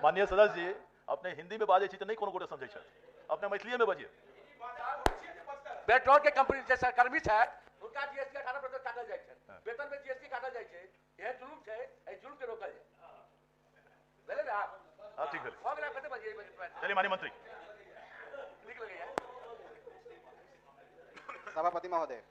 माननीय सदस्य जी अपने हिंदी में बाजे छी तो नहीं कोनो गोटे समझे अपने मैथिली में बजिए। पेट्रोल के कंपनी जे कर्मी है उनका जीएसटी 18% काटल जाए छै, वेतन में जीएसटी काटल जाए छै, यह जुल्म है, ए जुल्म के रोकल जाए भेले ना। हां ठीक है, हो गेला कते बजे चलिए माननीय मंत्री। लिख लगे यार। सभापति महोदय,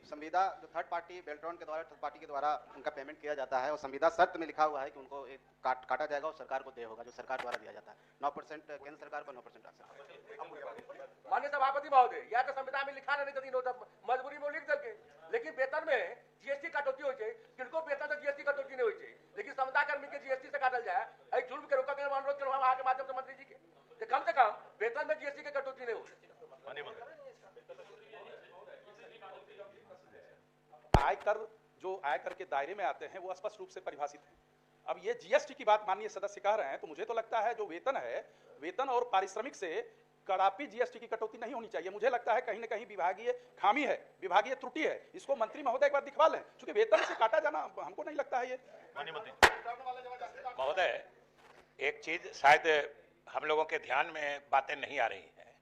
संविदा जो थर्ड पार्टी बेल्ट्रॉन के द्वारा थर्ड पार्टी के द्वारा उनका पेमेंट किया जाता है और संविदा शर्त में लिखा हुआ है कि उनको एक काटा जाएगा और सरकार को देय होगा, जो सरकार द्वारा दिया जाता है 9% केंद्र सरकार को 9% राज्य सरकार। माननीय सभापति महोदय, या तो संविदा में लिखा नहीं कभी मजबूरी में लिख देलके, लेकिन वेतन में जीएसटी कटौती हो छै, किनको वेतन से जीएसटी कटौती नहीं हो छै, लेकिन संविदा कर्मी के जीएसटी से काटल जाए, ए जुल्म के रोकल के अनुरोध करूं हम आगे माध्यम से मंत्री जी के कम से कम वेतन में जीएसटी के कटौती नहीं हो। माननीय मंत्री, आयकर जो आयकर के दायरे में आते हैं वो स्पष्ट रूप से परिभाषित है। अब ये जीएसटी की बात माननीय सदस्य कह रहे हैं तो मुझे तो लगता है जो वेतन है, वेतन और पारिश्रमिक से कदापि जीएसटी की कटौती नहीं होनी चाहिए। मुझे लगता है कहीं न कहीं विभागीय खामी है, विभागीय त्रुटि है, इसको मंत्री महोदय एक बार दिखवा लें, क्योंकि वेतन से काटा जाना हमको नहीं लगता है ये। माननीय मंत्री महोदय, एक चीज शायद हम लोगों के ध्यान में बातें नहीं आ रही है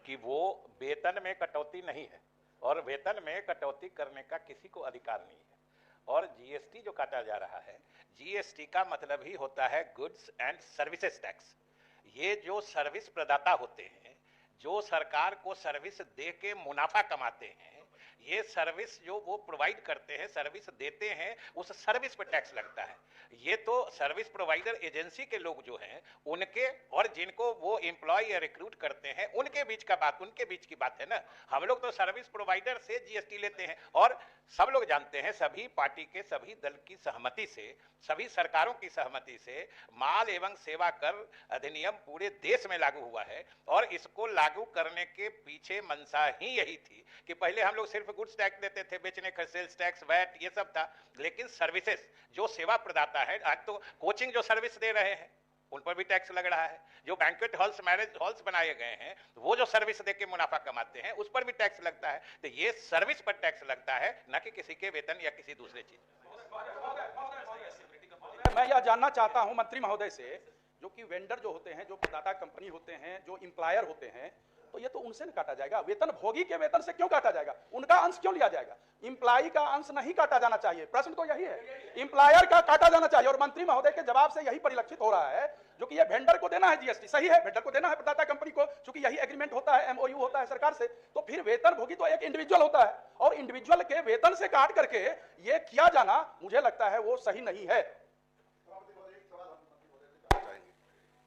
कि वो वेतन में कटौती नहीं है और वेतन में कटौती करने का किसी को अधिकार नहीं है। और जीएसटी जो काटा जा रहा है, जीएसटी का मतलब ही होता है गुड्स एंड सर्विसेज टैक्स। ये जो सर्विस प्रदाता होते हैं, जो सरकार को सर्विस दे के मुनाफा कमाते हैं, ये सर्विस जो वो प्रोवाइड करते हैं, सर्विस देते हैं, उस सर्विस पर टैक्स लगता है। ये तो सर्विस प्रोवाइडर एजेंसी के लोग जो हैं उनके और जिनको वो एम्प्लॉय या रिक्रूट करते हैं उनके बीच का बात, उनके बीच की बात है ना। हम लोग तो सर्विस प्रोवाइडर से जीएसटी लेते हैं और सब लोग जानते हैं, सभी पार्टी के सभी दल की सहमति से, सभी सरकारों की सहमति से माल एवं सेवा कर अधिनियम पूरे देश में लागू हुआ है और इसको लागू करने के पीछे मंशा ही यही थी कि पहले हम लोग सिर्फ गुड्स टैक्स देते थे, बेचने का सेल्स टैक्स, वैट, ये सब था, लेकिन सर्विसेज जो सेवा प्रदाता है, आज तो कोचिंग जो सर्विस दे रहे हैं उन पर भी टैक्स लग रहा है, जो बैंक्वेट हॉल्स, मैरिज हॉल्स बनाए गए हैं वो जो सर्विस दे के मुनाफा कमाते हैं उस पर भी टैक्स लगता है। तो ये सर्विस पर टैक्स लगता है, न कि किसी के वेतन या किसी दूसरे चीज। मैं यह जानना चाहता हूं मंत्री महोदय से, जो कि वेंडर जो होते हैं, जो प्रदाता कंपनी होते हैं, जो एम्प्लॉयर होते हैं, तो ये तो उनसे नहीं काटा जाएगा। वेतन भोगी के वेतन से क्यों काटा जाएगा? उनका अंश क्यों लिया जाएगा? एम्प्लॉय का अंश नहीं काटा जाना चाहिए। प्रश्न तो यही है, एम्प्लॉयर का काटा जाना चाहिए। और मंत्री महोदय के जवाब से यही परिलक्षित हो रहा है, जो कि ये वेंडर को देना है जीएसटी, सही है, वेंडर को देना है प्रदाता कंपनी को, क्योंकि यही एग्रीमेंट होता है, एमओयू होता है सरकार से। तो फिर वेतन भोगी तो एक इंडिविजुअल होता है और इंडिविजुअल के वेतन से काट करके ये किया जाना मुझे लगता है वो सही नहीं है।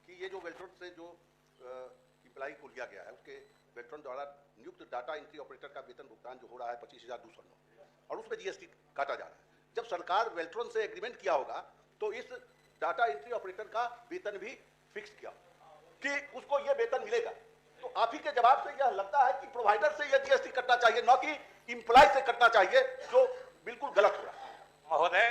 कि ये जो बेल्ट्रॉन से जो एम्प्लॉय को लिया गया है, उसके बेल्ट्रॉन द्वारा नियुक्त डाटा एंट्री ऑपरेटर का वेतन भुगतान जो हो रहा है 25,209 और उसमें जीएसटी काटा जा रहा है। जब सरकार बेल्ट्रॉन से एग्रीमेंट किया होगा तो इस डाटा एंट्री ऑपरेटर का वेतन भी फिक्स किया कि उसको ये वेतन मिलेगा। तो आप ही के जवाब से यह लगता है कि प्रोवाइडर से यह जीएसटी कटना चाहिए, न कि एम्प्लॉय से कटना चाहिए, जो बिल्कुल गलत हो रहा है। महोदय,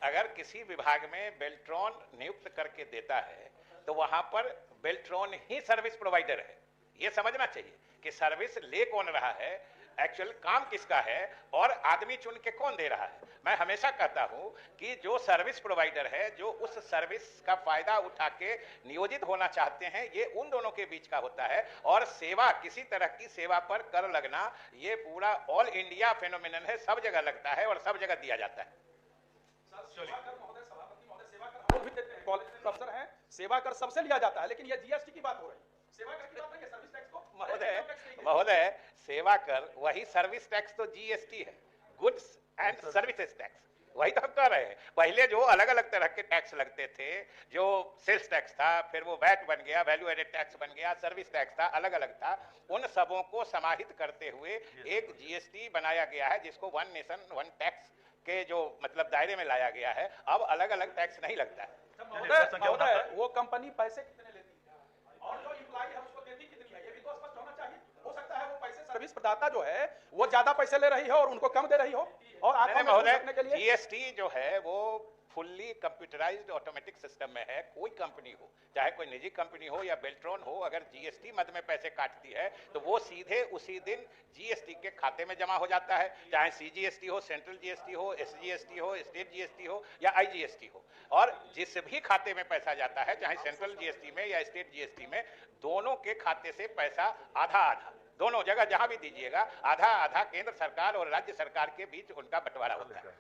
अगर किसी विभाग में बेल्ट्रॉन नियुक्त करके देता है तो वहां पर बेल्ट्रॉन ही सर्विस प्रोवाइडर है। ये समझना चाहिए कि सर्विस ले कौन रहा है, एक्चुअल काम किसका है और आदमी चुन के कौन दे रहा है। मैं हमेशा कहता हूं कि जो सर्विस प्रोवाइडर है, जो उस सर्विस का फायदा उठा के नियोजित होना चाहते हैं, ये उन दोनों के बीच का होता है। और सेवा, किसी तरह की सेवा पर कर लगना, ये पूरा ऑल इंडिया फेनोमेनन है, सब जगह लगता है और सब जगह दिया जाता है। प्रोफेसर हैं, सेवा कर सबसे लिया जाता है, लेकिन ये जीएसटी की बात हो रही है। सेवा कर की बात नहीं है, सर्विस टैक्स को महोदय, सेवा कर वही सर्विस टैक्स तो जीएसटी है, गुड्स एंड सर्विसेज टैक्स, वही तो हम कह रहे हैं। पहले जो अलग अलग तरह के टैक्स लगते थे, जो सेल्स टैक्स था, फिर वो वैट बन गया, वैल्यू एडेड टैक्स बन गया, सर्विस टैक्स था, अलग अलग था, उन सबों को समाहित करते हुए एक जीएसटी बनाया गया है, जिसको वन नेशन वन टैक्स के जो मतलब दायरे में लाया गया है। अब अलग अलग टैक्स नहीं लगता है। महोदय, वो कंपनी पैसे कितने लेती है और जो एम्प्लॉय है उसको देती कितनी है, ये भी तो स्पष्ट होना चाहिए। हो सकता है वो पैसे सर्विस प्रदाता जो है वो ज्यादा पैसे ले रही हो और उनको कम दे रही हो। और महोदय, जीएसटी जो है वो फुल्ली कंप्यूटराइज्ड ऑटोमेटिक सिस्टम में है। कोई कंपनी हो, चाहे कोई निजी कंपनी हो या बेल्ट्रॉन हो, अगर जीएसटी मद में पैसे काटती है तो वो सीधे उसी दिन जीएसटी के खाते में जमा हो जाता है, चाहे सीजीएसटी हो, सेंट्रल जीएसटी हो, एसजीएसटी हो, स्टेट जीएसटी हो या आईजीएसटी हो। और जिस भी खाते में पैसा जाता है, चाहे सेंट्रल जीएसटी में या स्टेट जीएसटी में, दोनों के खाते से पैसा आधा आधा, दोनों जगह जहां भी दीजिएगा आधा आधा केंद्र सरकार और राज्य सरकार के बीच उनका बंटवारा होता है।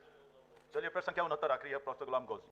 चलिए, प्रश्न संख्या 69 आखिरी है, प्रोफेसर गुलाम गौस।